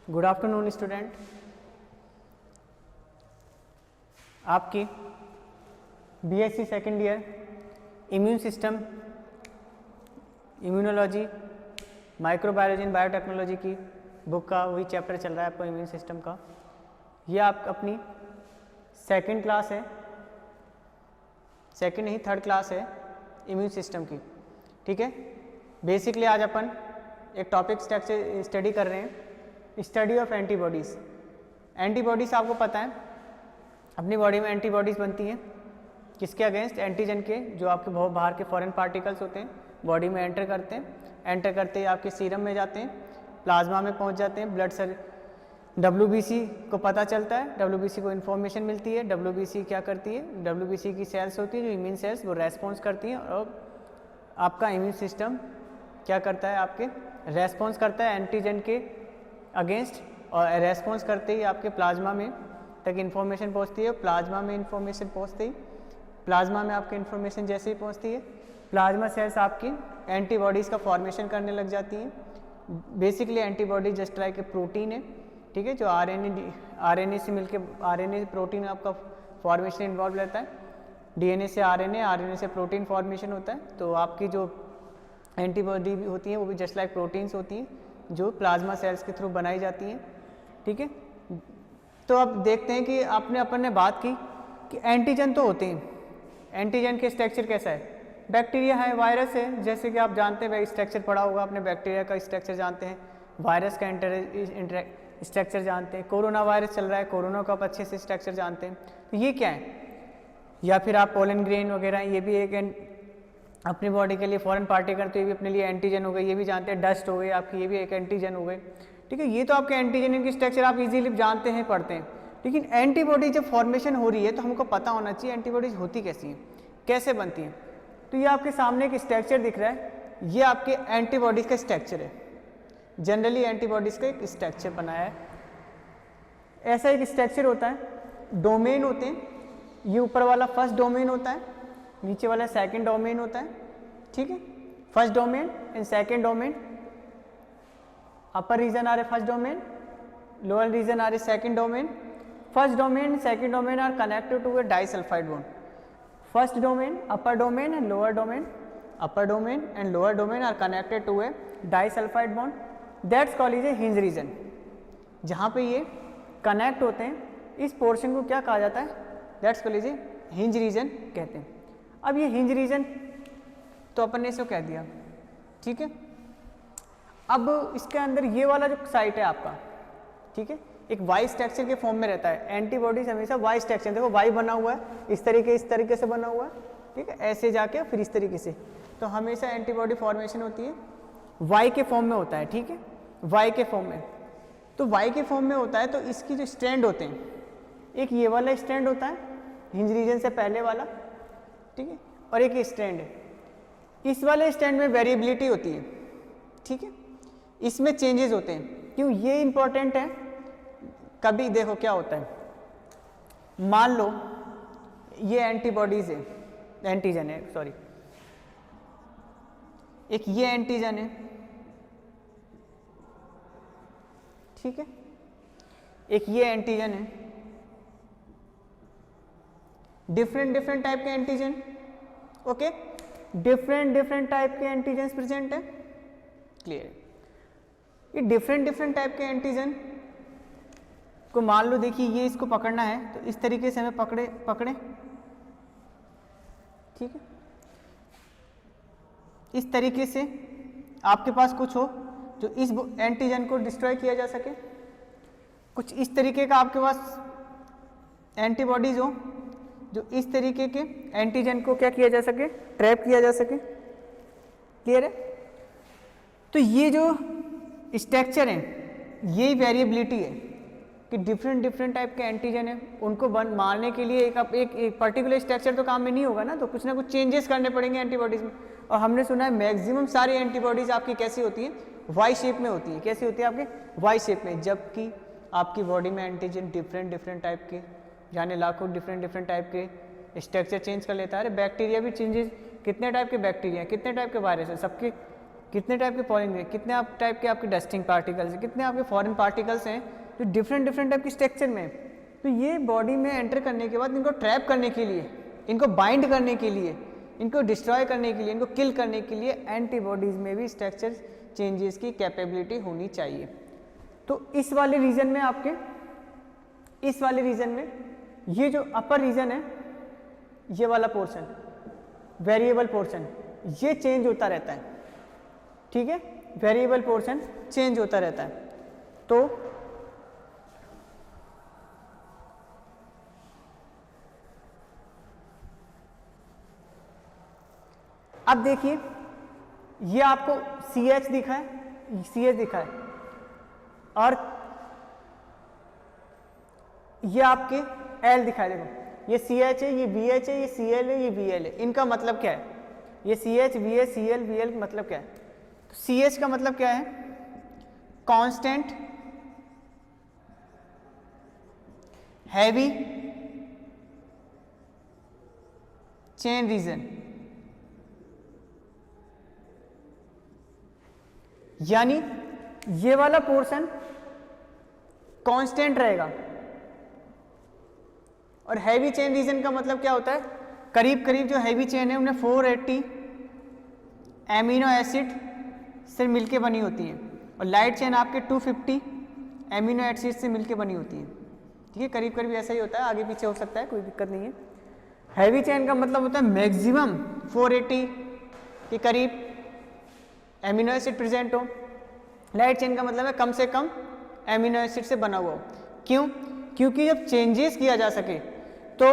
Good afternoon student. आपकी BSc second year immune system, immunology, microbiology and biotechnology की book का वही chapter चल रहा है आपको इम्यून सिस्टम का। ये आप अपनी सेकेंड क्लास है, सेकेंड नहीं थर्ड क्लास है इम्यून सिस्टम की। ठीक है, बेसिकली आज अपन एक टॉपिक स्टडी कर रहे हैं, स्टडी ऑफ एंटीबॉडीज़। एंटीबॉडीज़ आपको पता है अपनी बॉडी में एंटीबॉडीज़ बनती हैं किसके अगेंस्ट? एंटीजन के, जो आपके बहुत बाहर के फॉरेन पार्टिकल्स होते हैं बॉडी में एंटर करते हैं। एंटर करते ही आपके सीरम में जाते हैं, प्लाज्मा में पहुंच जाते हैं, ब्लड सेल WBC को पता चलता है, WBC को इन्फॉर्मेशन मिलती है। WBC क्या करती है? WBC की सेल्स होती है जो इम्यून सेल्स, वो रेस्पॉन्स करती हैं और आपका इम्यून सिस्टम क्या करता है? आपके रेस्पॉन्स करता है एंटीजन के अगेंस्ट, और रेस्पॉन्स करते ही आपके प्लाज्मा में तक इन्फॉर्मेशन पहुंचती है। प्लाज्मा में इन्फॉर्मेशन पहुंचते ही, प्लाज्मा में आपकी इन्फॉर्मेशन जैसे ही पहुंचती है, प्लाज्मा सेल्स आपकी एंटीबॉडीज़ का फॉर्मेशन करने लग जाती हैं। बेसिकली एंटीबॉडी जस्ट लाइक ए प्रोटीन है, ठीक है, जो आरएनए से मिलके आरएनए प्रोटीन आपका फॉर्मेशन इन्वॉल्व रहता है। डीएनए से आरएनए, आरएनए से प्रोटीन फॉर्मेशन होता है। तो आपकी जो एंटीबॉडी होती है वो भी जस्ट लाइक प्रोटीन्स होती हैं जो प्लाज्मा सेल्स के थ्रू बनाई जाती हैं। ठीक है, तो अब देखते हैं कि अपन ने बात की कि एंटीजन तो होते हैं, एंटीजन के स्ट्रक्चर कैसा है? बैक्टीरिया है, वायरस है, जैसे कि आप जानते हैं, स्ट्रक्चर पढ़ा होगा आपने, बैक्टीरिया का स्ट्रक्चर जानते हैं, वायरस का स्ट्रक्चर जानते हैं। कोरोना वायरस चल रहा है, कोरोना का आप अच्छे से स्ट्रक्चर जानते हैं। तो ये क्या है? या फिर आप पोलन ग्रेन वगैरह, ये भी एक अपनी बॉडी के लिए फॉरेन पार्टिकल, तो ये भी अपने लिए एंटीजन हो गए, ये भी जानते हैं। डस्ट हो गई आपकी, ये भी एक एंटीजन हो गए। ठीक है, ये तो आपके एंटीजन, इनकी स्ट्रक्चर आप इजीली जानते हैं, पढ़ते हैं। लेकिन एंटीबॉडी जब फॉर्मेशन हो रही है तो हमको पता होना चाहिए एंटीबॉडीज होती कैसी हैं, कैसे बनती हैं। तो ये आपके सामने एक स्ट्रक्चर दिख रहा है, ये आपके एंटीबॉडीज का स्ट्रक्चर है। जनरली एंटीबॉडीज का एक स्ट्रक्चर बनाया है, ऐसा एक स्ट्रक्चर होता है। डोमेन होते हैं, ये ऊपर वाला फर्स्ट डोमेन होता है, नीचे वाला सेकंड डोमेन होता है। ठीक है, first domain and second domain, upper region are a first domain, lower region are a second domain. First domain second domain are connected to a disulphide bond. First domain, upper domain and lower domain, upper domain and lower domain are connected to a disulphide bond, that's called is a hinge region. जहाँ पे ये connect होते हैं, इस portion को क्या कहा जाता है? That's called is a hinge reason कहते हैं। अब ये हिंज रीजन तो अपन ने इसको कह दिया, ठीक है। अब इसके अंदर ये वाला जो साइट है आपका, ठीक है, एक वाई स्ट्रक्चर के फॉर्म में रहता है। एंटीबॉडीज हमेशा वाई स्ट्रक्चर, देखो वाई बना हुआ है, इस तरीके से बना हुआ है, ठीक है, ऐसे जाके फिर इस तरीके से, तो हमेशा एंटीबॉडी फॉर्मेशन होती है वाई के फॉर्म में होता है। ठीक है, वाई के फॉर्म में, तो वाई के फॉर्म में होता है तो इसकी जो स्ट्रैंड होते हैं, एक ये वाला स्ट्रैंड होता है हिंज रीजन से पहले वाला, ठीक है, और एक स्ट्रैंड है। इस वाले स्ट्रैंड में वेरिएबिलिटी होती है, ठीक है, इसमें चेंजेस होते हैं। क्यों ये इंपॉर्टेंट है? कभी देखो क्या होता है, मान लो ये एंटीबॉडीज है, एंटीजन है, सॉरी, एक ये एंटीजन है, ठीक है, एक ये एंटीजन है, डिफरेंट टाइप के एंटीजन, ओके, डिफरेंट टाइप के एंटीजन प्रेजेंट है, क्लियर। ये डिफरेंट टाइप के एंटीजन को मान लो, देखिए ये इसको पकड़ना है तो इस तरीके से हमें पकड़े, ठीक है, इस तरीके से आपके पास कुछ हो जो इस एंटीजन को डिस्ट्रॉय किया जा सके, कुछ इस तरीके का आपके पास एंटीबॉडीज हो जो इस तरीके के एंटीजन को क्या किया जा सके? ट्रैप किया जा सके, क्लियर है। तो ये जो स्ट्रक्चर है, ये वेरिएबिलिटी है कि डिफरेंट टाइप के एंटीजन है, उनको मारने के लिए एक पर्टिकुलर स्ट्रक्चर तो काम में नहीं होगा ना, तो कुछ ना कुछ चेंजेस करने पड़ेंगे एंटीबॉडीज में। और हमने सुना है मैक्सिमम सारी एंटीबॉडीज आपकी कैसी होती है? वाई शेप में होती है। कैसी होती है आपके? वाई शेप में। जबकि आपकी बॉडी में एंटीजन डिफरेंट टाइप के, यानी लाखों डिफरेंट टाइप के स्ट्रक्चर चेंज कर लेता है। अरे बैक्टीरिया भी चेंजेस, कितने टाइप के बैक्टीरिया, कितने टाइप के वायरस है, सबके कितने टाइप के पॉलिंग, कितने आप टाइप के आपके डस्टिंग पार्टिकल्स हैं, कितने आपके फॉरेन पार्टिकल्स हैं जो डिफरेंट डिफरेंट टाइप की स्ट्रक्चर में। तो ये बॉडी में एंटर करने के बाद इनको ट्रैप करने के लिए, इनको बाइंड करने के लिए, इनको डिस्ट्रॉय करने के लिए, इनको किल करने के लिए एंटीबॉडीज़ में भी स्ट्रक्चर चेंजेस की कैपेबिलिटी होनी चाहिए। तो इस वाले रीजन में आपके, इस वाले रीजन में ये जो अपर रीजन है, ये वाला पोर्शन, वेरिएबल पोर्शन, ये चेंज होता रहता है, ठीक है, वेरिएबल पोर्शन चेंज होता रहता है। तो अब देखिए, ये आपको CH दिखा है, CH दिखा है, और ये आपके L दिखा है। देखो ये CH है, ये VH है, ये Cl है, ये Vl है। इनका मतलब क्या है? ये CH, VH, Cl, Vl मतलब क्या है? तो CH का मतलब क्या है? कांस्टेंट हैवी चेन रीजन, यानी ये वाला पोर्शन कांस्टेंट रहेगा। और हैवी चेन रीजन का मतलब क्या होता है? करीब करीब जो हैवी चेन है उन्हें 480 एमिनो एसिड से मिलके बनी होती है, और लाइट चेन आपके 250 एमिनो एसिड से मिलके बनी होती है, ठीक है, करीब करीब ऐसा ही होता है, आगे पीछे हो सकता है, कोई दिक्कत नहीं है। हैवी चेन का मतलब होता है मैक्सिमम 480 के करीब एमिनो एसिड प्रेजेंट हो। लाइट चेन का मतलब है कम से कम एमिनो एसिड से बना हुआ हो। क्यों? क्योंकि जब चेंजेस किया जा सके तो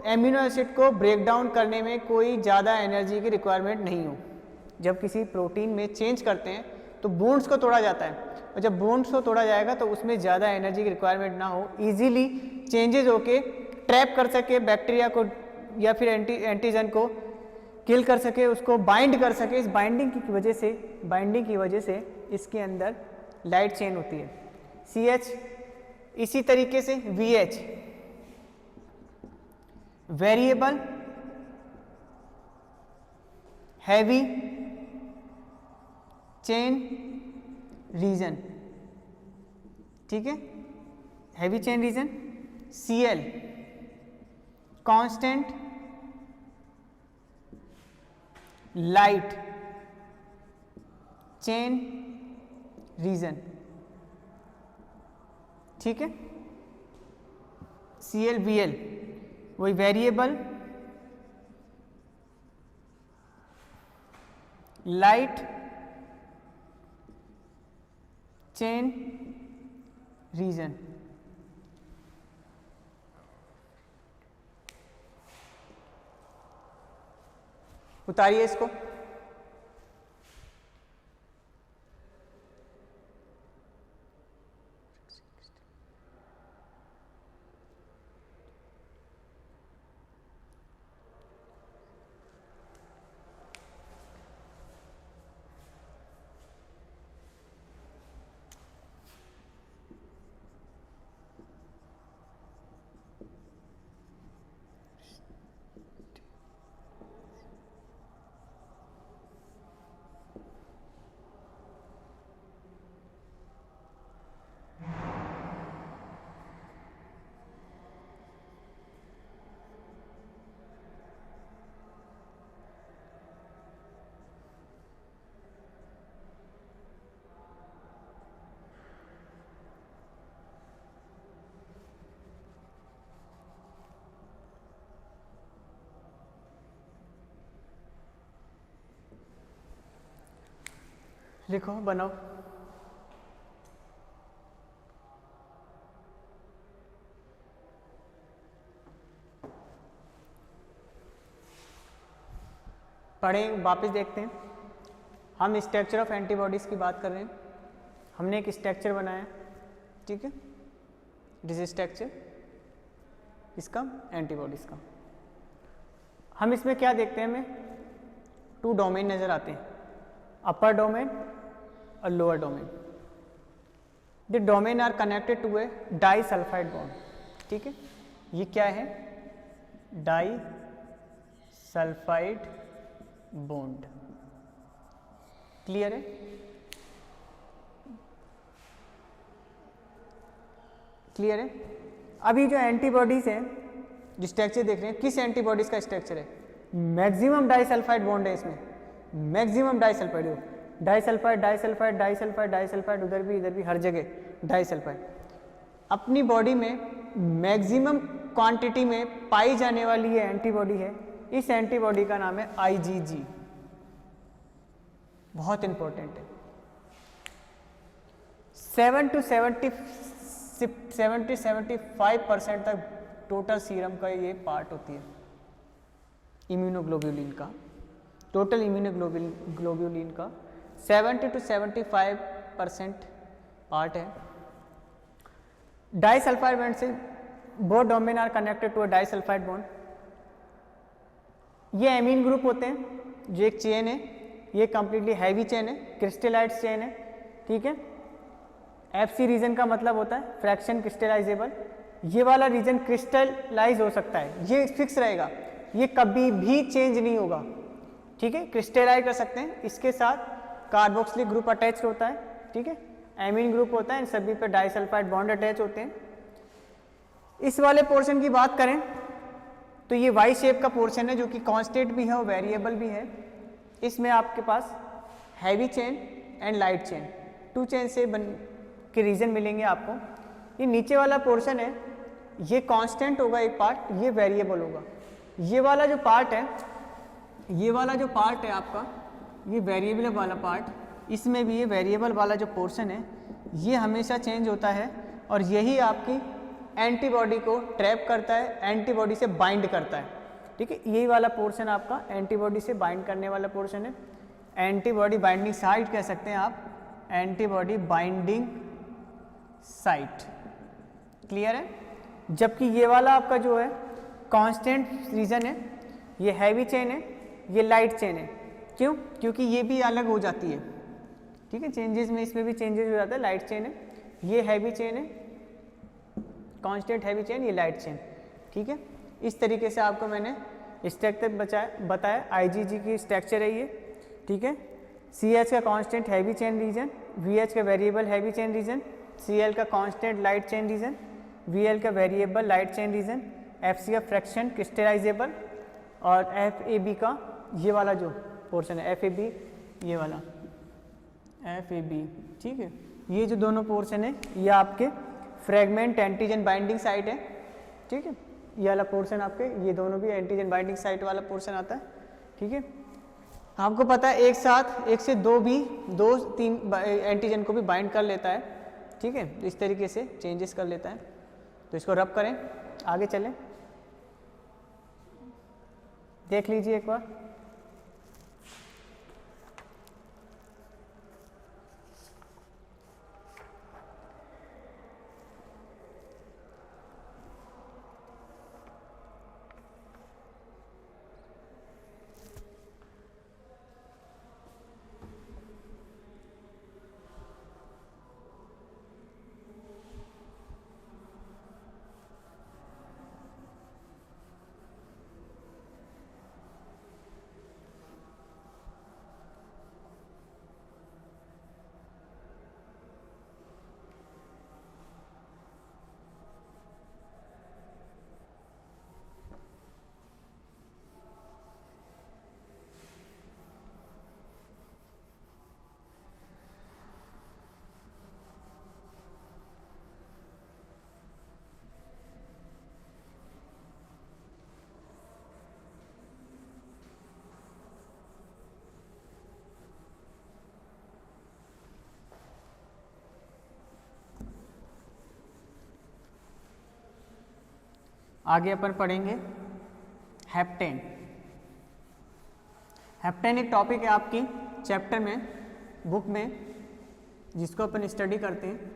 एमिनो एसिड को ब्रेक डाउन करने में कोई ज़्यादा एनर्जी की रिक्वायरमेंट नहीं हो। जब किसी प्रोटीन में चेंज करते हैं तो बोन्स को तोड़ा जाता है, और जब बोन्स को तोड़ा जाएगा तो उसमें ज़्यादा एनर्जी की रिक्वायरमेंट ना हो, इजीली चेंजेस होके ट्रैप कर सके बैक्टीरिया को या फिर एंटीजन को किल कर सके, उसको बाइंड कर सके। इस बाइंडिंग की वजह से इसके अंदर लाइट चेन होती है। CH, इसी तरीके से VH variable heavy chain region, ठीक है, heavy chain region. Cl constant light chain region, ठीक है। Cl Bl वही वेरिएबल लाइट चेन रीजन। उतारिए इसको। लिखो, बनाओ। पढ़ें, वापस देखते हैं। हम स्ट्रक्चर ऑफ एंटीबॉडीज़ की बात कर रहे हैं। हमने एक स्ट्रक्चर बनाया, ठीक है, दिस स्ट्रक्चर इसका एंटीबॉडीज़ का। हम इसमें क्या देखते हैं, हमें 2 डोमेन नज़र आते हैं, अपर डोमेन और lower domain. The domain are connected to a disulphide bond, ठीक है। ये क्या है? Disulphide bond. क्लियर है? क्लियर है? अभी जो एंटीबॉडीज है, जो स्ट्रक्चर देख रहे हैं, किस एंटीबॉडीज का स्ट्रक्चर है? मैक्सिमम डाइसल्फाइड बॉन्ड है इसमें, maximum disulphide, disulphide disulphide disulphide disulphide, उधर भी हर जगह डाइसल्फाइड। अपनी बॉडी में मैक्सिमम क्वांटिटी में पाई जाने वाली ये एंटीबॉडी है, इस एंटीबॉडी का नाम है IgG। बहुत इंपॉर्टेंट है। 70-75% तक टोटल सीरम का ये पार्ट होती है, इम्यूनोग्लोब्यूलिन का, टोटल इम्यूनोग्लोब्यूलिन का 70-75% पार्ट है। डाइसल्फाइड बॉन्ड से both domain are connected to a disulphide bond. ये एमीन ग्रुप होते हैं, जो एक चेन है, ये कंप्लीटली हैवी चेन है, क्रिस्टलाइज्ड चेन है, ठीक है। FC रीजन का मतलब होता है फ्रैक्शन क्रिस्टलाइजेबल। ये वाला रीजन क्रिस्टलाइज हो सकता है, ये फिक्स रहेगा, ये कभी भी चेंज नहीं होगा, ठीक है। क्रिस्टलाइज कर सकते हैं, इसके साथ कार्बोक्सिलिक ग्रुप अटैच होता है, ठीक है। एमीन ग्रुप होता है, इन सभी पे डाइसल्फाइड बॉन्ड अटैच होते हैं। इस वाले पोर्शन की बात करें तो ये वाई शेप का पोर्शन है, जो कि कांस्टेंट भी है और वेरिएबल भी है। इसमें आपके पास heavy chain and light chain, 2 chain से के रीजन मिलेंगे आपको। ये नीचे वाला पोर्शन है, ये कांस्टेंट होगा एक पार्ट, ये वेरिएबल होगा। ये वाला जो पार्ट है, ये वाला जो पार्ट है आपका, ये वेरिएबल वाला पार्ट, इसमें भी ये वेरिएबल वाला जो पोर्शन है, ये हमेशा चेंज होता है और यही आपकी एंटीबॉडी को ट्रैप करता है, एंटीबॉडी से बाइंड करता है, ठीक है। यही वाला पोर्शन आपका एंटीबॉडी से बाइंड करने वाला पोर्शन है। एंटीबॉडी बाइंडिंग साइट कह सकते हैं आप, एंटीबॉडी बाइंडिंग साइट, क्लियर है। जबकि ये वाला आपका जो है कांस्टेंट रीजन है, ये हैवी चेन है, ये लाइट चेन है। क्यों? क्योंकि ये भी अलग हो जाती है, ठीक है। चेंजेस में इसमें भी चेंजेस हो जाता है। लाइट चेन है, ये हैवी चेन है, कांस्टेंट हैवी चेन, ये लाइट चेन, ठीक है। इस तरीके से आपको मैंने स्ट्रक्चर बताया। IgG की स्ट्रक्चर है ये, ठीक है। CH का constant heavy chain region, VH का variable heavy chain region, Cl का constant light chain region, Vl का variable light chain region, FC का फ्रैक्शन क्रिस्टलाइजेबल और FAB का ये वाला जो पोर्शन है, FAB ये वाला FAB, ठीक है। ये जो दोनों पोर्शन है, ये आपके फ्रेगमेंट एंटीजन बाइंडिंग साइट है, ठीक है। ये वाला पोर्शन आपके, ये दोनों भी एंटीजन बाइंडिंग साइट वाला पोर्शन आता है, ठीक है। आपको पता है एक साथ 1 से 2-3 एंटीजन को भी बाइंड कर लेता है, ठीक है। इस तरीके से चेंजेस कर लेता है। तो इसको रब करें, आगे चलें, देख लीजिए एक बार। आगे अपन पढ़ेंगे हेप्टेन। हेप्टेन एक टॉपिक है आपकी चैप्टर में, बुक में, जिसको अपन स्टडी करते हैं।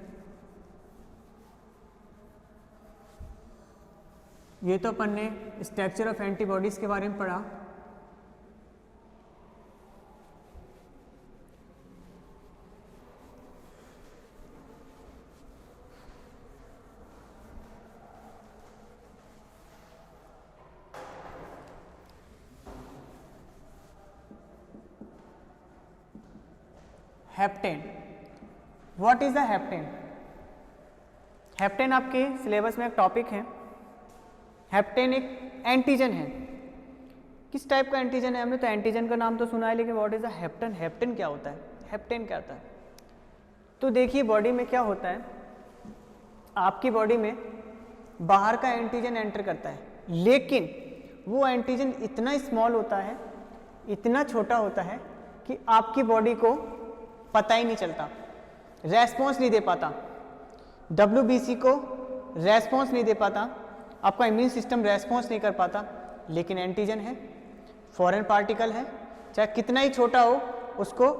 ये तो अपन ने स्ट्रक्चर ऑफ एंटीबॉडीज के बारे में पढ़ा। Heptane. What is the heptane? Heptane आपके सिलेबस में एक टॉपिक है। हेप्टेन एक एंटीजन है। किस टाइप का एंटीजन है? हमने तो एंटीजन का नाम तो सुना है, लेकिन what is the heptane? Heptane क्या होता है? हेप्टेन क्या होता है? तो देखिए बॉडी में क्या होता है, आपकी बॉडी में बाहर का एंटीजन एंटर करता है, लेकिन वो एंटीजन इतना स्मॉल होता है, इतना छोटा होता है कि आपकी बॉडी को पता ही नहीं चलता, रेस्पॉन्स नहीं दे पाता, WBC को रेस्पॉन्स नहीं दे पाता, आपका इम्यून सिस्टम रेस्पॉन्स नहीं कर पाता। लेकिन एंटीजन है, फॉरेन पार्टिकल है, चाहे कितना ही छोटा हो, उसको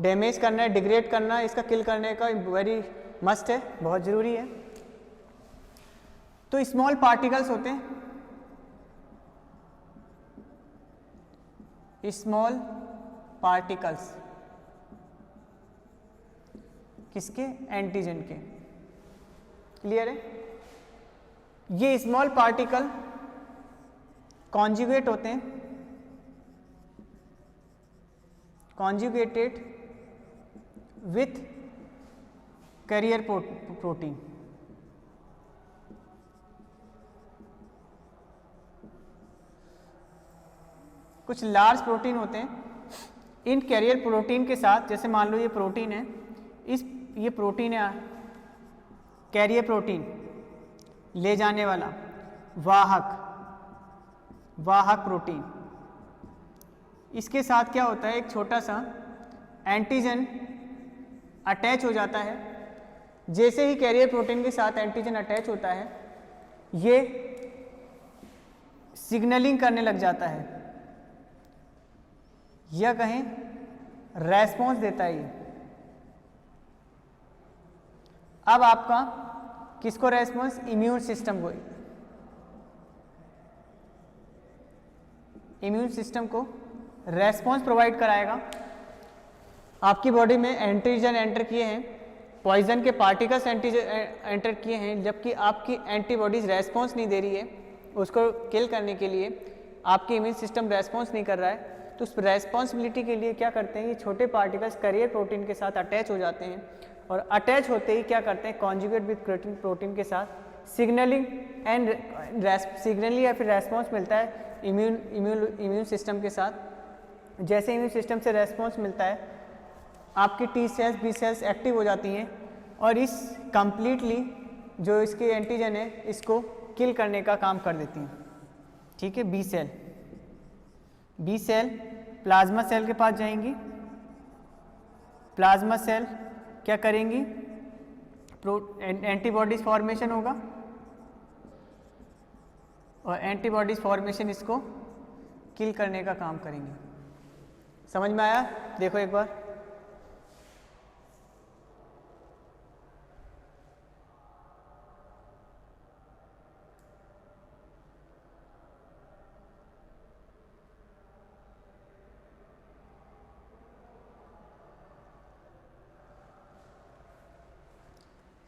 डैमेज करना है, डिग्रेड करना है, इसका किल करने का वेरी मस्ट है, बहुत ज़रूरी है। तो स्मॉल पार्टिकल्स होते हैं, स्मॉल पार्टिकल्स किसके? एंटीजन के। क्लियर है? ये स्मॉल पार्टिकल कॉन्जुगेट होते हैं, कॉन्जुगेटेड विथ कैरियर प्रोटीन। कुछ लार्ज प्रोटीन होते हैं, इन कैरियर प्रोटीन के साथ, जैसे मान लो ये प्रोटीन है, ये प्रोटीन है, कैरियर प्रोटीन ले जाने वाला, वाहक प्रोटीन। इसके साथ क्या होता है, एक छोटा सा एंटीजन अटैच हो जाता है। जैसे ही कैरियर प्रोटीन के साथ एंटीजन अटैच होता है, ये सिग्नलिंग करने लग जाता है, या कहें रेस्पॉन्स देता है। ये अब आपका किसको रेस्पॉन्स? इम्यून सिस्टम को, इम्यून सिस्टम को रेस्पॉन्स प्रोवाइड कराएगा। आपकी बॉडी में एंटीजन एंटर किए हैं, पॉइजन के पार्टिकल्स एंटर किए हैं, जबकि आपकी एंटीबॉडीज रेस्पॉन्स नहीं दे रही है, उसको किल करने के लिए आपकी इम्यून सिस्टम रेस्पॉन्स नहीं कर रहा है। तो उस रेस्पॉन्सिबिलिटी के लिए क्या करते हैं, ये छोटे पार्टिकल्स कैरियर प्रोटीन के साथ अटैच हो जाते हैं, और अटैच होते ही क्या करते हैं, कॉन्जुगेट विथ प्रोटीन के साथ सिग्नलिंग या फिर रेस्पॉन्स मिलता है इम्यून सिस्टम के साथ। जैसे इम्यून सिस्टम से रेस्पॉन्स मिलता है, आपकी T cells, B cells active हो जाती हैं, और इस कंप्लीटली जो इसके एंटीजन है, इसको किल करने का काम कर देती हैं। ठीक है? बी सेल प्लाज्मा सेल के पास जाएंगी, प्लाज्मा सेल क्या करेंगी, एंटीबॉडीज फॉर्मेशन होगा, और एंटीबॉडीज फॉर्मेशन इसको किल करने का काम करेंगे। समझ में आया? देखो एक बार,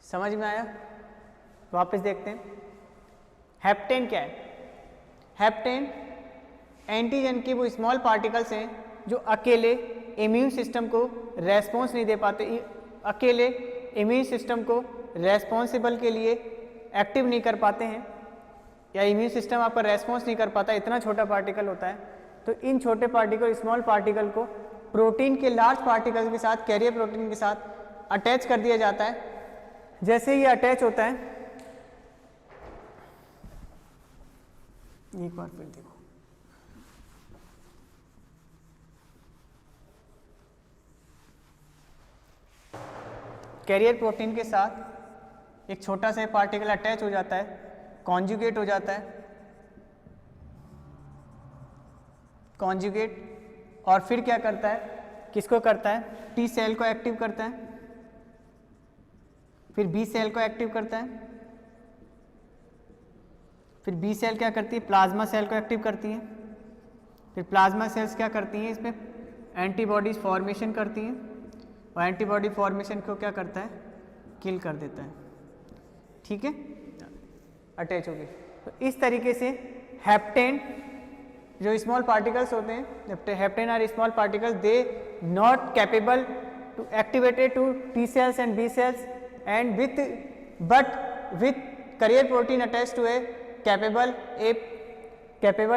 समझ में आया? वापस देखते हैं, हेप्टेन क्या है? हेप्टेन एंटीजन के वो स्मॉल पार्टिकल्स हैं जो अकेले इम्यून सिस्टम को रेस्पॉन्स नहीं दे पाते, अकेले इम्यून सिस्टम को रेस्पॉन्सिबल के लिए एक्टिव नहीं कर पाते हैं, या इम्यून सिस्टम आपका रेस्पॉन्स नहीं कर पाता, इतना छोटा पार्टिकल होता है। तो इन छोटे पार्टिकल, स्मॉल पार्टिकल को प्रोटीन के लार्ज पार्टिकल के साथ, कैरियर प्रोटीन के साथ अटैच कर दिया जाता है। जैसे ये अटैच होता है, एक बार फिर देखो, कैरियर प्रोटीन के साथ एक छोटा सा पार्टिकल अटैच हो जाता है, कॉन्जुगेट हो जाता है, कॉन्जुगेट, और फिर क्या करता है, किसको करता है, टी सेल को एक्टिव करता है, फिर बी सेल को एक्टिव करता है, फिर बी सेल क्या करती है, प्लाज्मा सेल को एक्टिव करती है, फिर प्लाज्मा सेल्स क्या करती हैं, इसमें एंटीबॉडीज फॉर्मेशन करती हैं, और एंटीबॉडी फॉर्मेशन को क्या करता है, किल कर देता है। ठीक है, अटैच हो गई। तो इस तरीके से हेप्टेन जो स्मॉल पार्टिकल्स होते हैं, hapten are small particles, they not capable to activated to T cells and B cells and with carrier protein attached to a capable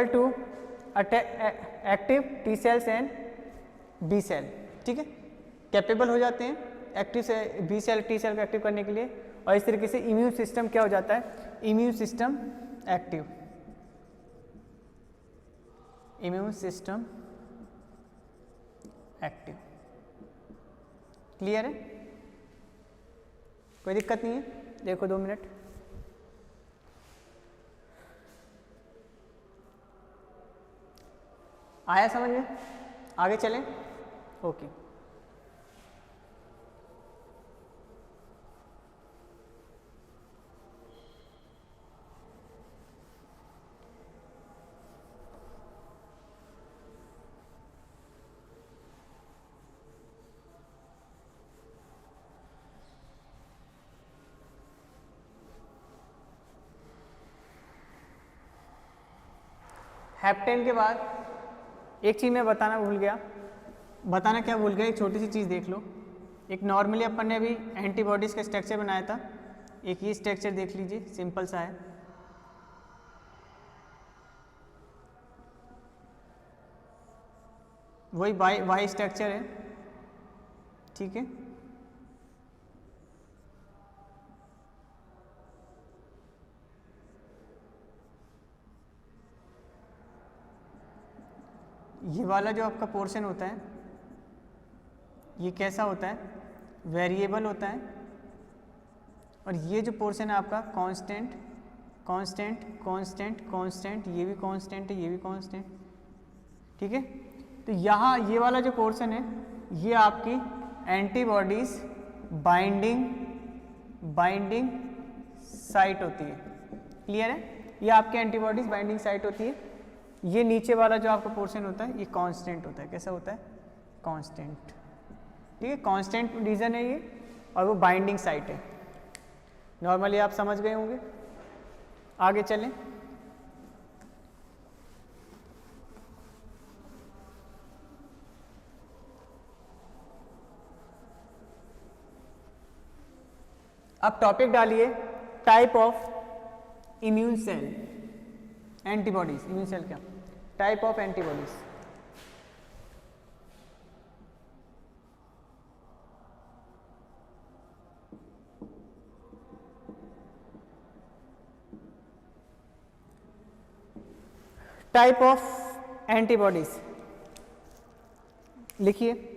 to active T cells and B cell, ठीक है, capable हो जाते हैं active से B cell T cell को active करने के लिए, और इस तरीके से इम्यून सिस्टम क्या हो जाता है, immune system active, immune system active. Clear है, कोई दिक्कत नहीं है, देखो 2 मिनट। आया समझ में, आगे चलें, ओके। हैप्टेन के बाद एक चीज़ मैं बताना भूल गया, एक छोटी सी चीज़ देख लो। एक नॉर्मली अपन ने अभी एंटीबॉडीज़ का स्ट्रक्चर बनाया था, एक ये स्ट्रक्चर देख लीजिए, सिंपल सा है। वही वाई स्ट्रक्चर है, ठीक है। ये वाला जो आपका पोर्शन होता है ये कैसा होता है, वेरिएबल होता है, और ये जो पोर्शन है आपका कांस्टेंट कांस्टेंट कांस्टेंट कांस्टेंट, ये भी कांस्टेंट है, ये भी कांस्टेंट, ठीक है। तो यहाँ ये वाला जो पोर्शन है ये आपकी एंटीबॉडीज बाइंडिंग साइट होती है। क्लियर है, ये आपके एंटीबॉडीज बाइंडिंग साइट होती है। ये नीचे वाला जो आपका पोर्शन होता है ये कांस्टेंट होता है। कैसा होता है, कांस्टेंट, ठीक है, कांस्टेंट रीजन है ये, और वो बाइंडिंग साइट है। नॉर्मली आप समझ गए होंगे, आगे चलें। अब टॉपिक डालिए type of immune cell, antibodies. Immune cell क्या, type of antibodies. Type of antibodies लिखिए।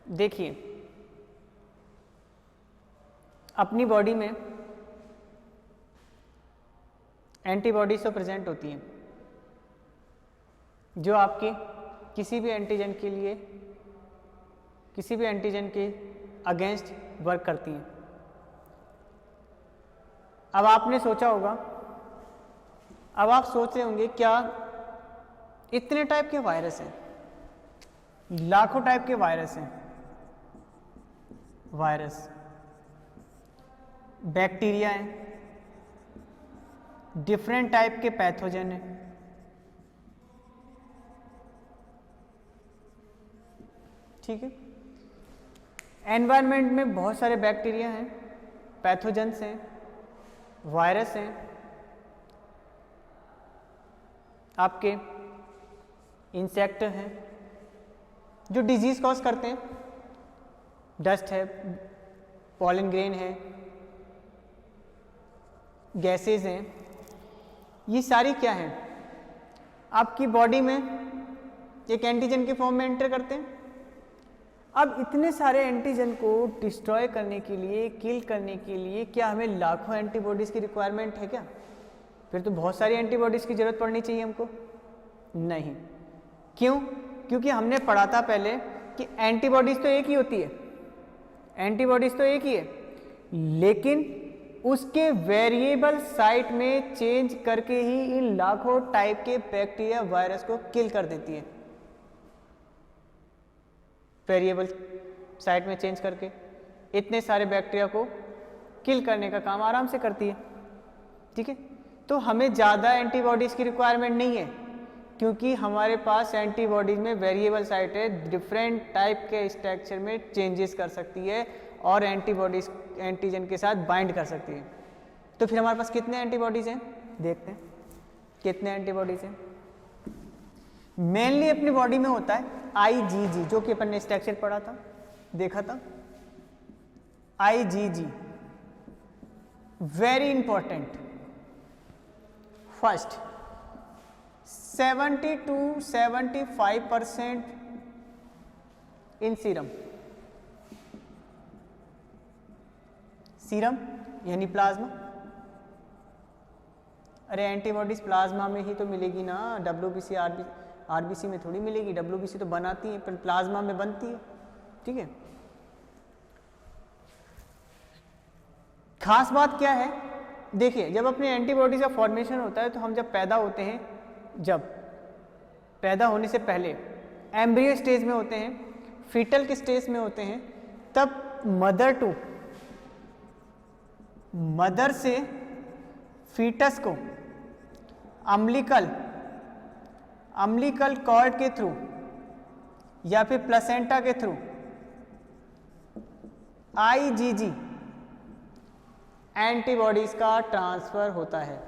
देखिए, अपनी बॉडी में एंटीबॉडीज तो प्रेजेंट होती हैं जो आपके किसी भी एंटीजन के अगेंस्ट वर्क करती हैं। अब आपने सोचा होगा, अब आप सोच रहे होंगे क्या इतने टाइप के वायरस हैं, लाखों टाइप के वायरस हैं, वायरस, बैक्टीरिया हैं, डिफरेंट टाइप के पैथोजन हैं, ठीक है। एनवायरनमेंट में बहुत सारे बैक्टीरिया हैं, पैथोजेंस हैं, वायरस हैं, आपके इंसेक्ट हैं जो डिजीज कॉज करते हैं, डस्ट है, पॉलन ग्रेन है, गैसेज हैं, ये सारी क्या हैं, आपकी बॉडी में एक एंटीजन के फॉर्म में एंटर करते हैं। अब इतने सारे एंटीजन को डिस्ट्रॉय करने के लिए, किल करने के लिए क्या हमें लाखों एंटीबॉडीज़ की रिक्वायरमेंट है क्या? फिर तो बहुत सारी एंटीबॉडीज़ की ज़रूरत पड़नी चाहिए हमको। नहीं, क्यों? क्योंकि हमने पढ़ा था पहले कि एंटीबॉडीज़ तो एक ही होती है, एंटीबॉडीज़ तो एक ही है, लेकिन उसके वेरिएबल साइट में चेंज करके ही इन लाखों टाइप के बैक्टीरिया वायरस को किल कर देती है। वेरिएबल साइट में चेंज करके इतने सारे बैक्टीरिया को किल करने का काम आराम से करती है। ठीक है, तो हमें ज़्यादा एंटीबॉडीज़ की रिक्वायरमेंट नहीं है, क्योंकि हमारे पास एंटीबॉडीज में वेरिएबल साइट है, डिफरेंट टाइप के स्ट्रक्चर में चेंजेस कर सकती है और एंटीबॉडीज एंटीजन के साथ बाइंड कर सकती है। तो फिर हमारे पास कितने एंटीबॉडीज हैं, देखते हैं कितने एंटीबॉडीज हैं। मेनली अपनी बॉडी में होता है IgG, जो कि अपन ने स्ट्रक्चर पढ़ा था, देखा था। IgG very important. First 70 to 75% in serum. Serum यानी प्लाज्मा। अरे एंटीबॉडीज प्लाज्मा में ही तो मिलेगी ना, WBC RBC में थोड़ी मिलेगी। WBC तो बनाती है पर प्लाज्मा में बनती है। ठीक है, खास बात क्या है, देखिए जब अपने एंटीबॉडीज का फॉर्मेशन होता है तो हम जब पैदा होते हैं, जब पैदा होने से पहले एम्ब्रियो स्टेज में होते हैं, फीटल के स्टेज में होते हैं, तब मदर से फीटस को अम्बिलिकल कॉर्ड के थ्रू या फिर प्लेसेंटा के थ्रू IgG एंटीबॉडीज का ट्रांसफर होता है।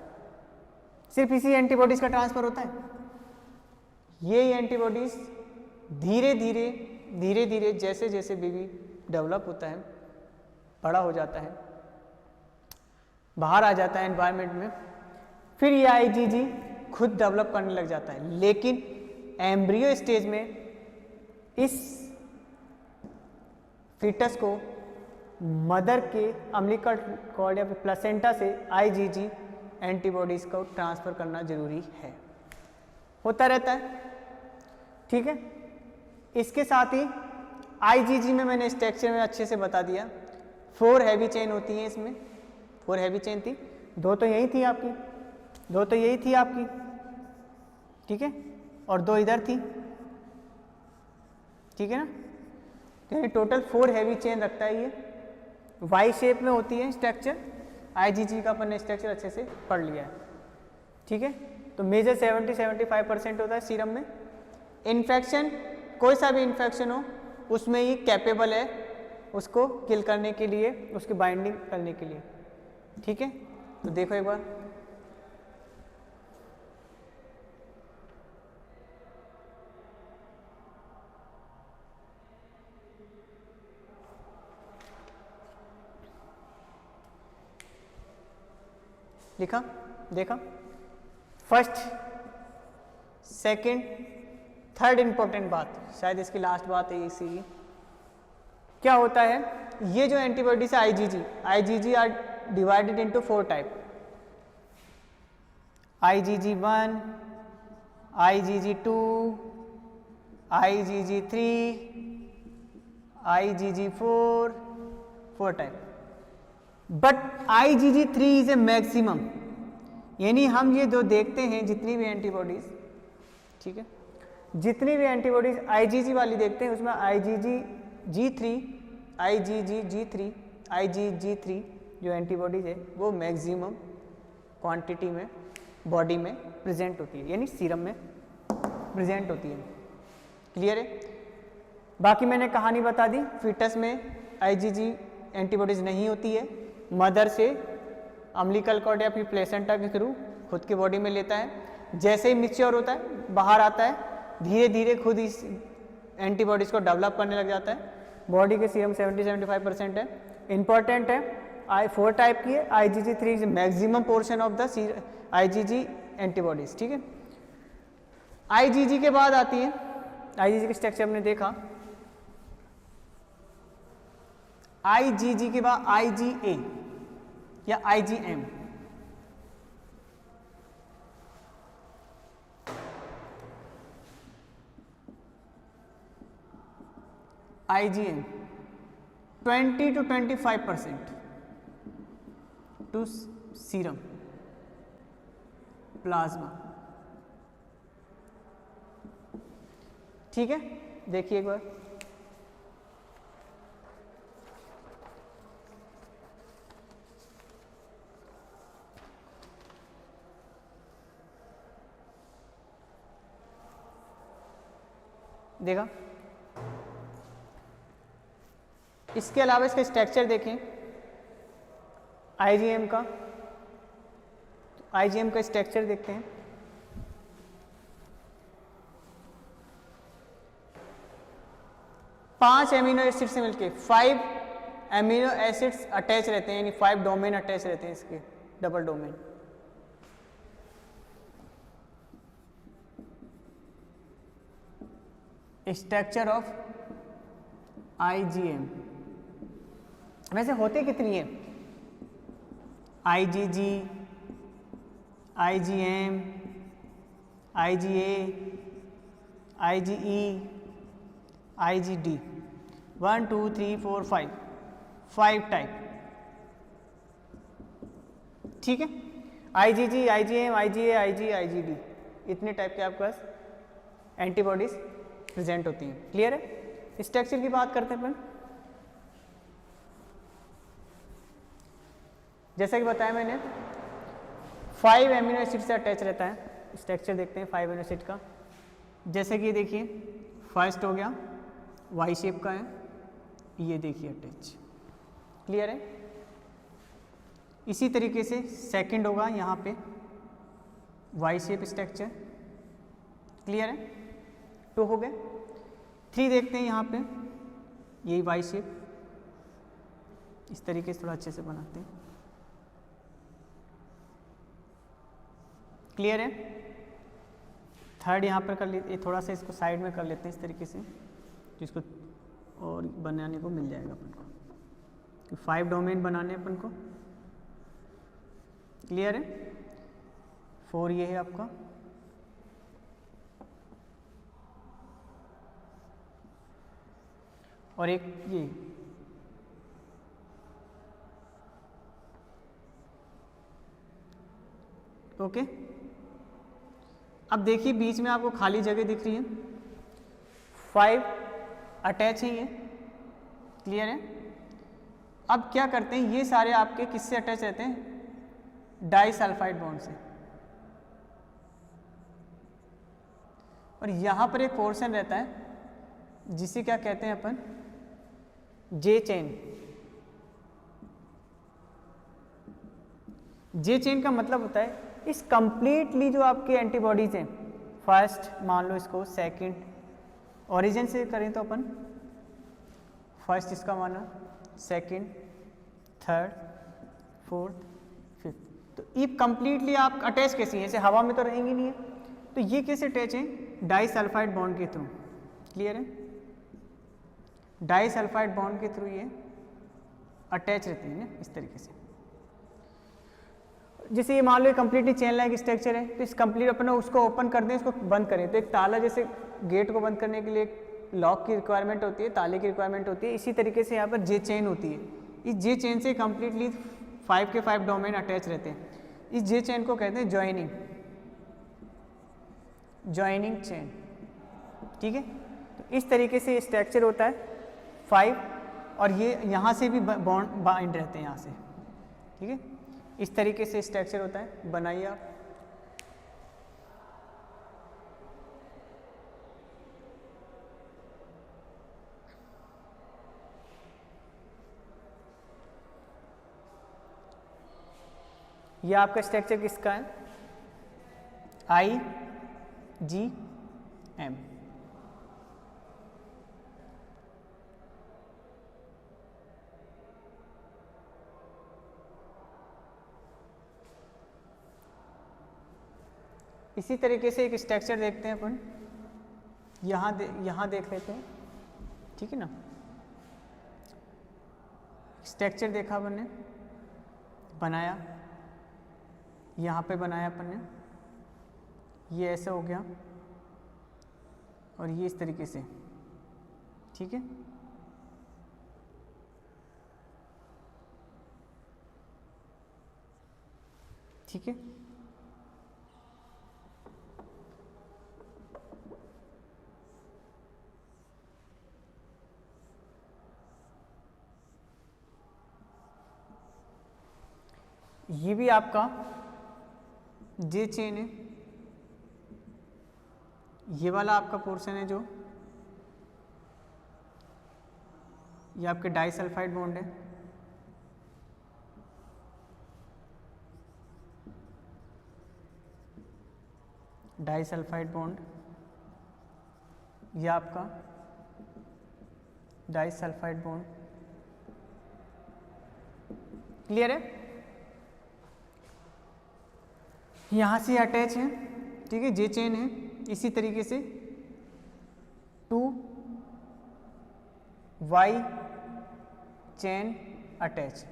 सिर्फ इसी एंटीबॉडीज का ट्रांसफर होता है। ये एंटीबॉडीज धीरे धीरे जैसे जैसे बेबी डेवलप होता है, बड़ा हो जाता है, बाहर आ जाता है एनवायरनमेंट में, फिर ये IgG खुद डेवलप करने लग जाता है। लेकिन एम्ब्रियो स्टेज में इस फीटस को मदर के अम्बिलिकल कॉर्ड या फिर प्लेसेंटा से IgG एंटीबॉडीज को ट्रांसफर करना जरूरी है, होता रहता है। ठीक है, इसके साथ ही IgG में मैंने स्ट्रक्चर में अच्छे से बता दिया। 4 हैवी चेन होती हैं इसमें, 4 हैवी चेन थी, 2 तो यही थी आपकी, 2 तो यही थी आपकी, ठीक है, और 2 इधर थी। ठीक है ना, तो टोटल 4 हैवी चेन रखता है। ये वाई शेप में होती है स्ट्रक्चर। IgG का अपन ने स्ट्रक्चर अच्छे से पढ़ लिया है। ठीक है, तो मेजर 70-75% होता है सीरम में। इन्फेक्शन, कोई सा भी इन्फेक्शन हो उसमें ये कैपेबल है उसको किल करने के लिए, उसकी बाइंडिंग करने के लिए। ठीक है, तो देखो एक बार, लिखा, देखा, फर्स्ट, सेकंड, थर्ड इंपॉर्टेंट बात, शायद इसकी लास्ट बात है इसी। क्या होता है, ये जो एंटीबॉडी से IgG are divided into 4 type. IgG1, IgG2, IgG3, IgG4, 4 type. But IgG3 is a maximum, यानी हम ये जो देखते हैं जितनी भी एंटीबॉडीज, ठीक है, जितनी भी एंटीबॉडीज IgG वाली देखते हैं उसमें IgG3 जो एंटीबॉडीज है वो मैक्सिमम क्वांटिटी में बॉडी में प्रेजेंट होती है, यानी सीरम में प्रेजेंट होती है। क्लियर है? बाकी मैंने कहानी बता दी, फीटस में IgG एंटीबॉडीज नहीं होती है, मदर से अम्बिलिकल कॉर्ड या फिर प्लेसेंटा के थ्रू खुद की बॉडी में लेता है। जैसे ही मिच्योर होता है, बाहर आता है, धीरे धीरे खुद इस एंटीबॉडीज को डेवलप करने लग जाता है। बॉडी के सीरम 70-75% है। इंपॉर्टेंट है, 4 टाइप की है। IgG3 is maximum portion of the IgG antibodies. ठीक है, IgG के बाद आती है, IgG के स्ट्रक्चर हमने देखा, IgG के बाद IgA या IgM। IgM 20 to 25%। To serum plasma. ठीक है, देखिए एक बार, देखा। इसके अलावा इसका स्ट्रक्चर देखें आईजीएम का, तो आईजीएम का स्ट्रक्चर देखते हैं। पांच एमिनो एसिड से मिलके 5 एमिनो एसिड्स अटैच रहते हैं, यानी 5 डोमेन अटैच रहते हैं इसके, double domain. Structure of IgM वैसे होते कितनी है, IgG, IgM, IgA, IgE, IgD, 1 2 3 4 5 type. ठीक है, IgG, IgM, IgA, IG, IgD, इतने टाइप के आपके पास एंटीबॉडीज प्रेजेंट होती हैं। क्लियर है। स्ट्रक्चर की बात करते हैं अपन। जैसा कि बताया मैंने 5 एमिनो एसिड से अटैच रहता है। स्ट्रक्चर देखते हैं 5 एमिनो एसिड का। जैसे कि देखिए फर्स्ट हो गया वाई शेप का है, ये देखिए अटैच। क्लियर है। इसी तरीके से सेकंड होगा यहाँ पे वाई शेप स्ट्रक्चर। क्लियर है। 2 हो गए। 3 देखते हैं यहाँ पे, यही वाई शेप, इस तरीके से थोड़ा अच्छे से बनाते हैं। क्लियर है। थर्ड यहाँ पर कर लेते, थोड़ा सा इसको साइड में कर लेते हैं इस तरीके से, जिसको और बनाने को मिल जाएगा अपन को, तो 5 डोमेन बनाने अपन को। क्लियर है। 4 ये है आपका, और एक ये। ओके। अब देखिए बीच में आपको खाली जगह दिख रही है, 5 अटैच है ये। क्लियर है। अब क्या करते हैं, ये सारे आपके किससे अटैच रहते हैं, डाइसल्फाइड बॉन्ड से। और यहां पर एक पोर्शन रहता है जिसे क्या कहते हैं अपन, जे चेन। जे चेन का मतलब होता है इस कंप्लीटली जो आपके एंटीबॉडीज हैं, फर्स्ट मान लो इसको, सेकंड, ओरिजिन से करें तो अपन फर्स्ट इसका माना, सेकंड, थर्ड, फोर्थ, फिफ्थ, तो ये कंप्लीटली आप अटैच कैसी हैं, ऐसे हवा में तो रहेंगी नहीं है, तो ये कैसे अटैच हैं, डाइसल्फाइड बॉन्ड के थ्रू। क्लियर है। डाइसल्फाइड बॉन्ड के थ्रू ये अटैच रहती है ना, इस तरीके से। जैसे ये मान लो कंप्लीटली चेन लाइक स्ट्रक्चर है, तो इस कंप्लीट अपन उसको ओपन कर दें, इसको बंद करें, तो एक ताला, जैसे गेट को बंद करने के लिए एक लॉक की रिक्वायरमेंट होती है, ताले की रिक्वायरमेंट होती है, इसी तरीके से यहाँ पर जे चेन होती है। इस जे चेन से कंप्लीटली 5 के 5 डोमेन अटैच रहते हैं। इस जे चेन को कहते हैं ज्वाइनिंग चेन। ठीक है। तो इस तरीके से स्ट्रक्चर होता है 5, और ये यहाँ से भी बॉन्ड बाइंड रहते हैं यहाँ से। ठीक है। इस तरीके से स्ट्रक्चर होता है। बनाइए आप। यह आपका स्ट्रक्चर किसका है, IgM। इसी तरीके से एक स्ट्रक्चर देखते हैं अपन, यहाँ देख लेते हैं। ठीक है ना। स्ट्रक्चर देखा अपन ने, बनाया, यहाँ पे बनाया अपन ने, ये ऐसा हो गया, और ये इस तरीके से। ठीक है। ठीक है। ये भी आपका जे चेन है, ये वाला आपका पोर्शन है जो ये आपके डाइसल्फाइड बॉन्ड है, डाइसल्फाइड बॉन्ड, ये आपका डाइसल्फाइड बॉन्ड। क्लियर है? यहाँ से अटैच है, ठीक है, जे चेन है। इसी तरीके से 2 वाई चेन अटैच,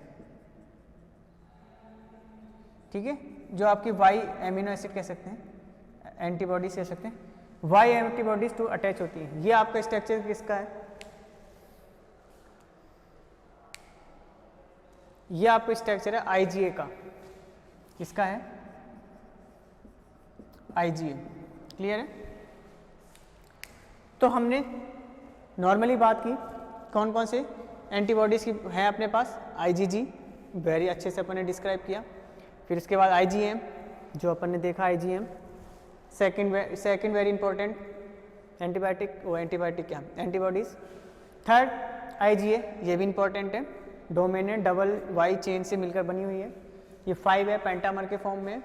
ठीक है, जो आपकी वाई एमिनो एसिड कह सकते हैं, एंटीबॉडीज कह सकते हैं। वाई एंटीबॉडीज टू अटैच होती है। ये आपका स्ट्रक्चर किसका है? ये आपका स्ट्रक्चर है आईजीए का। किसका है? आईजीए। क्लियर है? तो हमने नॉर्मली बात की कौन कौन से एंटीबॉडीज की है अपने पास। आईजीजी वेरी अच्छे से अपन ने डिस्क्राइब किया। फिर इसके बाद आईजीएम जो अपन ने देखा, IgM second very important antibiotic, वो एंटीबायोटिक क्या, एंटीबॉडीज। थर्ड आईजीए, ये भी इंपॉर्टेंट है, डोमिनेंट डबल वाई चेन से मिलकर बनी हुई है। ये 5 है, पेंटामर के फॉर्म में,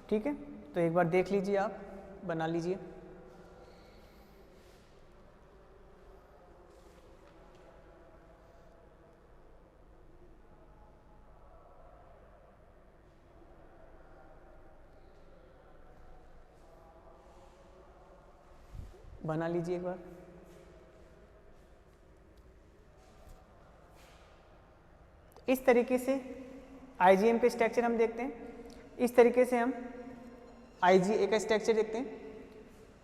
ठीक है। तो एक बार देख लीजिए, आप बना लीजिए। बना लीजिए एक बार। इस तरीके से आईजीएम के स्ट्रक्चर हम देखते हैं। इस तरीके से हम आईजीए का स्ट्रक्चर देखते हैं।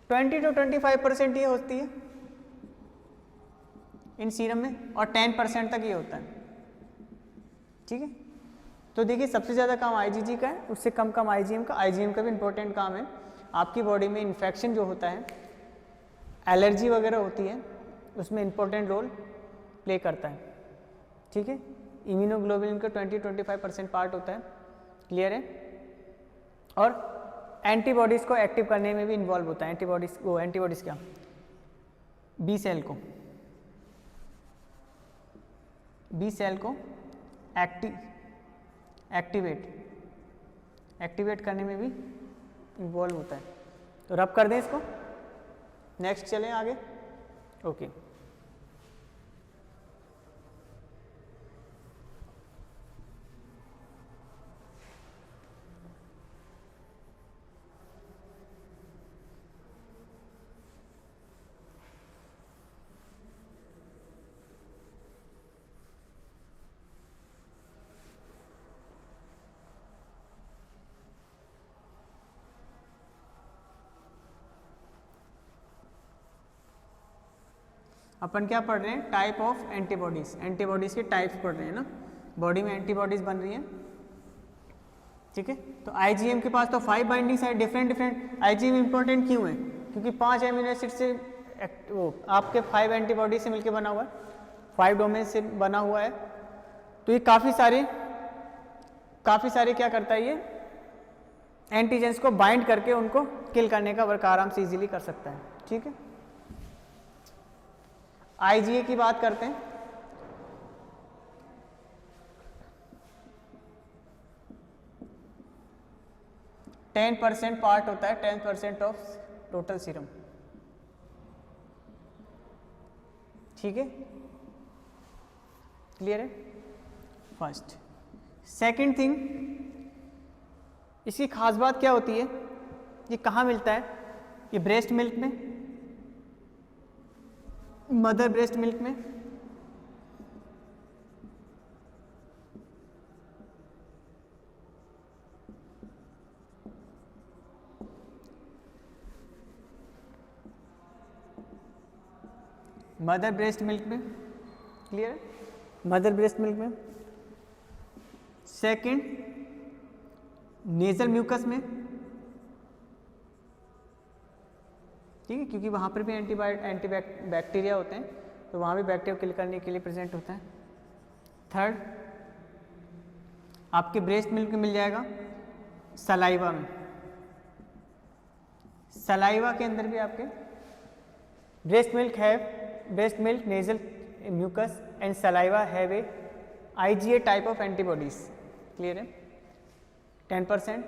20 to 25% ये होती है इन सीरम में, और 10% तक ये होता है, ठीक है। तो देखिए सबसे ज़्यादा काम आईजीजी का है, उससे कम काम आईजीएम का। आईजीएम का भी इंपॉर्टेंट काम है, आपकी बॉडी में इन्फेक्शन जो होता है, एलर्जी वगैरह होती है, उसमें इंपॉर्टेंट रोल प्ले करता है, ठीक है। इम्यूनोग्लोबुलिन का 20-25% पार्ट होता है। क्लियर है? और एंटीबॉडीज़ को एक्टिव करने में भी इन्वॉल्व होता है। एंटीबॉडीज़ क्या, बी सेल को एक्टिवेट करने में भी इन्वॉल्व होता है। तो रब कर दें इसको। नेक्स्ट चलें आगे। ओके, अपन क्या पढ़ रहे हैं? Type of antibodies. एंटीबॉडीज के टाइप्स पढ़ रहे हैं ना, बॉडी में एंटीबॉडीज बन रही हैं, ठीक है। तो आईजीएम के पास तो 5 binding site different. IgM important क्यों है? क्योंकि 5 एमिनो एसिड से वो आपके 5 एंटीबॉडी से मिलकर बना हुआ है, 5 डोमेन से बना हुआ है। तो ये काफ़ी सारे क्या करता है, ये एंटीजेंस को बाइंड करके उनको किल करने का वर्क आराम से इजीली कर सकता है, ठीक है। आईजीए की बात करते हैं। %10 पार्ट होता है, 10% ऑफ टोटल सीरम, ठीक है। क्लियर है? फर्स्ट। सेकंड थिंग, इसकी खास बात क्या होती है? ये कहाँ मिलता है? ये ब्रेस्ट मिल्क में, मदर ब्रेस्ट मिल्क में, मदर ब्रेस्ट मिल्क में। क्लियर है? मदर ब्रेस्ट मिल्क में। सेकंड, नेजल म्यूकस में, ठीक है, क्योंकि वहाँ पर भी एंटी बैक्टीरिया होते हैं, तो वहाँ भी बैक्टीरिया किल करने के लिए प्रेजेंट होता है। थर्ड, आपके ब्रेस्ट मिल्क मिल जाएगा सलाइवा में। सलाइवा के अंदर भी आपके breast milk nasal mucus and saliva have a IgA type of antibodies. Clear है? 10%,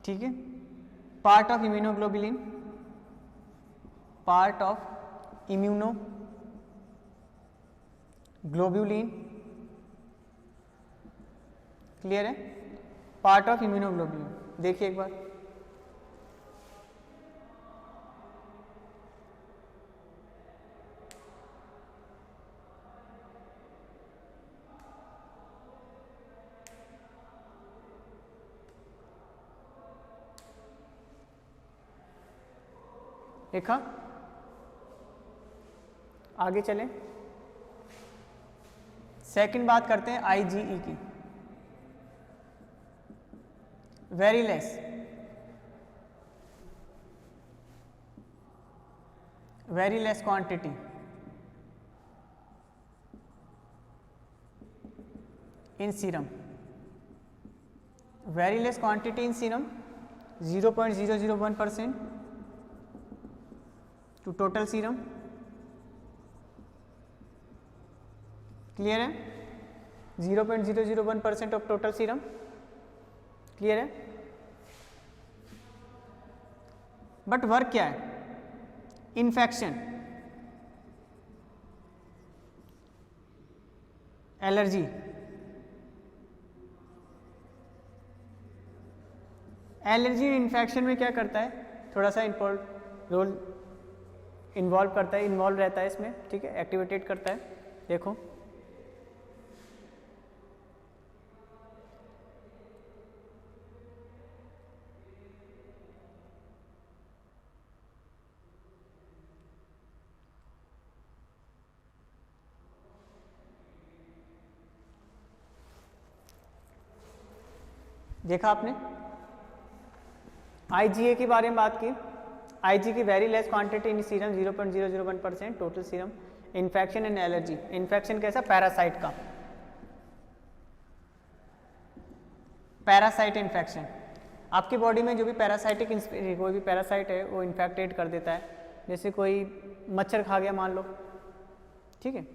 ठीक है। पार्ट ऑफ इम्यूनोग्लोबुलिन, क्लियर है? Part of immunoglobulin. देखिए एक बार, देखा? आगे चलें, सेकंड बात करते हैं IgE की। Very less quantity in serum, 0.001% to total serum. Clear है? 0.001% ऑफ टोटल सीरम। क्लियर है? बट वर्क क्या है? इन्फेक्शन, एलर्जी, इन्फेक्शन में क्या करता है? थोड़ा सा रोल इन्वॉल्व रहता है इसमें, ठीक है, एक्टिवेटेड करता है। देखो, देखा आपने? IgA के बारे में बात की। IgA की very less quantity in serum, 0.001% total serum. Infection and allergy, infection कैसा? पैरासाइट का, पैरासाइट इन्फेक्शन। आपकी बॉडी में जो भी कोई भी पैरासाइट है वो इन्फेक्टेड कर देता है। जैसे कोई मच्छर खा गया मान लो, ठीक है,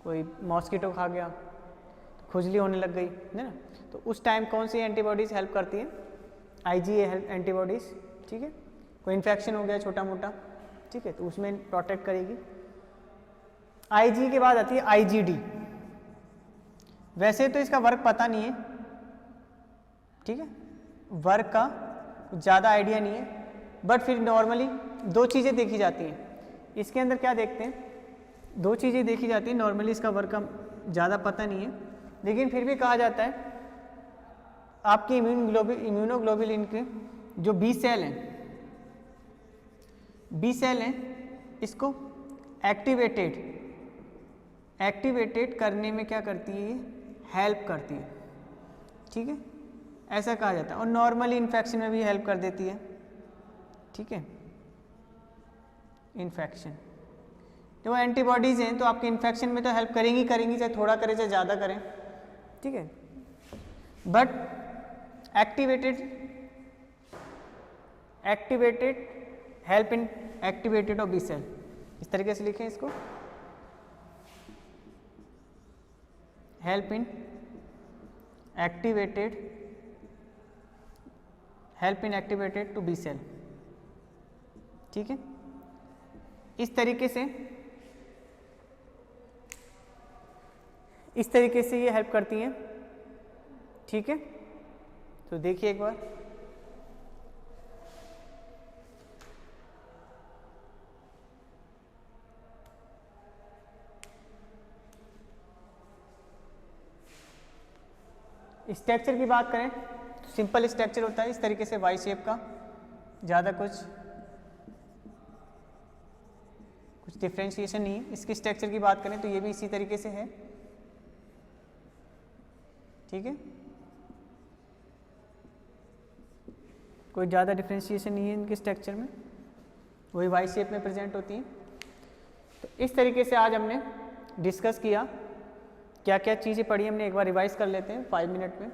कोई मॉस्किटो खा गया, खुजली होने लग गई है ना, तो उस टाइम कौन सी एंटीबॉडीज हेल्प करती हैं? IgA एंटीबॉडीज, ठीक है। कोई इन्फेक्शन हो गया छोटा मोटा, ठीक है, तो उसमें प्रोटेक्ट करेगी। IgE के बाद आती है IgD। वैसे तो इसका वर्क पता नहीं है, ठीक है, वर्क का ज़्यादा आइडिया नहीं है, बट फिर नॉर्मली दो चीज़ें देखी जाती हैं इसके अंदर। क्या देखते हैं? दो चीज़ें देखी जाती हैं नॉर्मली, इसका वर्क का ज़्यादा पता नहीं है, लेकिन फिर भी कहा जाता है आपकी इम्यूनोग्लोबुलिन के जो बी सेल हैं, इसको एक्टिवेटेड करने में क्या करती है? ये हेल्प करती है, ठीक है, ऐसा कहा जाता है। और नॉर्मली इन्फेक्शन में भी हेल्प कर देती है, ठीक है। इन्फेक्शन जो एंटीबॉडीज़ हैं तो आपके इन्फेक्शन में तो हेल्प करेंगी, चाहे थोड़ा करें चाहे ज़्यादा करें, ठीक है। But activated help in activated of B cell, इस तरीके से लिखें इसको, help in activated to B cell, ठीक है। इस तरीके से ये हेल्प करती हैं, ठीक है। तो देखिए एक बार, स्ट्रक्चर की बात करें तो सिंपल स्ट्रक्चर होता है इस तरीके से, वाई शेप का, ज़्यादा कुछ डिफ्रेंशिएशन नहीं है। इसके स्ट्रक्चर की बात करें तो ये भी इसी तरीके से है, ठीक है। कोई ज़्यादा डिफ्रेंशिएशन नहीं है इनके स्ट्रक्चर में, वही वाई शेप में प्रेजेंट होती हैं। तो इस तरीके से आज हमने डिस्कस किया, क्या क्या चीज़ें पढ़ी हमने, एक बार रिवाइज कर लेते हैं 5 मिनट में।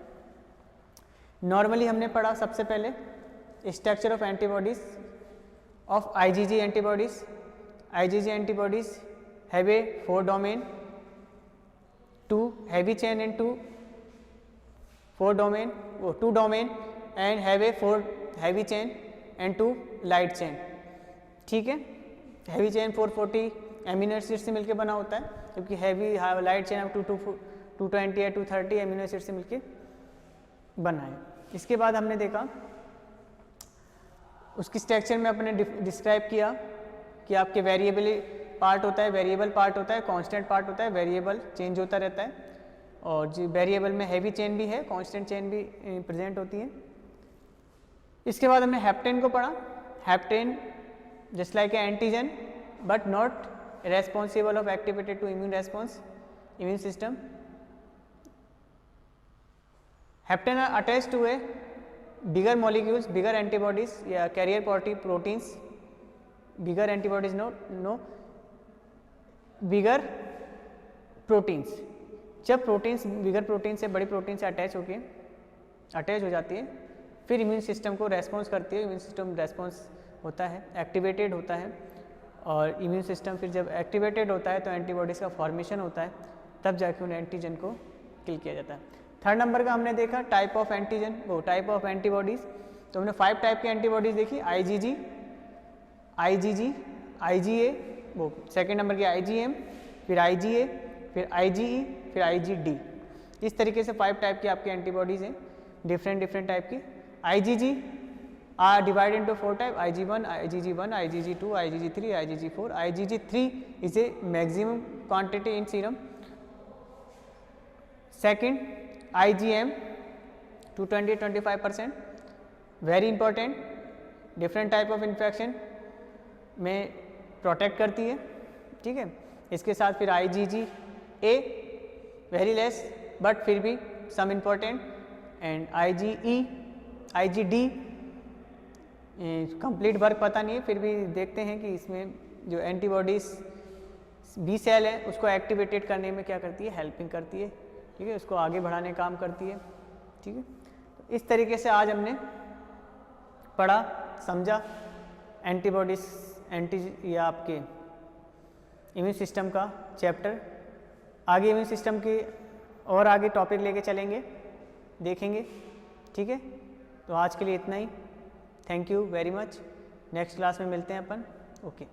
नॉर्मली हमने पढ़ा सबसे पहले structure of antibodies of IgG antibodies. IgG antibodies have a 4 domain, 2 heavy chain and 2 domain and have a 4 heavy chain and 2 light chain। ठीक है, हैवी चेन 440 एमिनो एसिड से मिलकर बना होता है, क्योंकि हैवी लाइट चेन 220 या 230 एमिनो एसिड से मिलकर बना है। इसके बाद हमने देखा उसकी स्ट्रक्चर में अपने डिस्क्राइब किया कि आपके वेरिएबल पार्ट होता है, वेरिएबल पार्ट होता है, कांस्टेंट पार्ट होता है, वेरिएबल चेंज होता रहता है, और जो वेरिएबल में हैवी चेन भी है, कांस्टेंट चेन भी प्रेजेंट होती है। इसके बाद हमने हेप्टेन को पढ़ा। Hapten just like a antigen but not responsible of activated to immune response, immune system. Hapten are attach to a bigger molecules, bigger antibodies या carrier proteins, bigger antibodies no bigger proteins. जब proteins bigger protein से, बड़ी protein से attach हो जाती है, फिर immune system को रेस्पॉन्स करती है, इम्यून सिस्टम रेस्पॉन्स होता है, एक्टिवेटेड होता है, और इम्यून सिस्टम फिर जब एक्टिवेटेड होता है तो एंटीबॉडीज़ का फॉर्मेशन होता है, तब जाके उन एंटीजन को किल किया जाता है। 3rd नंबर का हमने देखा टाइप ऑफ एंटीजन, वो टाइप ऑफ एंटीबॉडीज़। तो हमने 5 टाइप की एंटीबॉडीज़ देखी, आईजीजी, आईजीए, वो 2nd नंबर की आईजीएम, फिर आईजीए, फिर आईजीई, फिर आईजीडी। इस तरीके से 5 टाइप की आपकी एंटीबॉडीज़ हैं, डिफरेंट टाइप की। IgG are divide into 4 type, आईजी1, आईजीजी1, आईजीजी2, आईजीजी3, आईजीजी4। आईजीजी3 is a maximum quantity in serum. Second IgM 220-25%, very important, different type of infection में प्रोटेक्ट करती है, ठीक है। इसके साथ फिर IgG a very less but फिर भी some important, and IgE, IgD complete work पता नहीं है, फिर भी देखते हैं कि इसमें जो एंटीबॉडीज बी सेल है उसको एक्टिवेटेड करने में क्या करती है, हेल्पिंग करती है, ठीक है, उसको आगे बढ़ाने काम करती है, ठीक है। तो इस तरीके से आज हमने पढ़ा, समझा एंटीबॉडीज, या आपके इम्यून सिस्टम का चैप्टर। आगे इम्यून सिस्टम की और आगे टॉपिक लेके चलेंगे, देखेंगे, ठीक है। तो आज के लिए इतना ही, thank you very much. Next class में मिलते हैं अपन, ओके।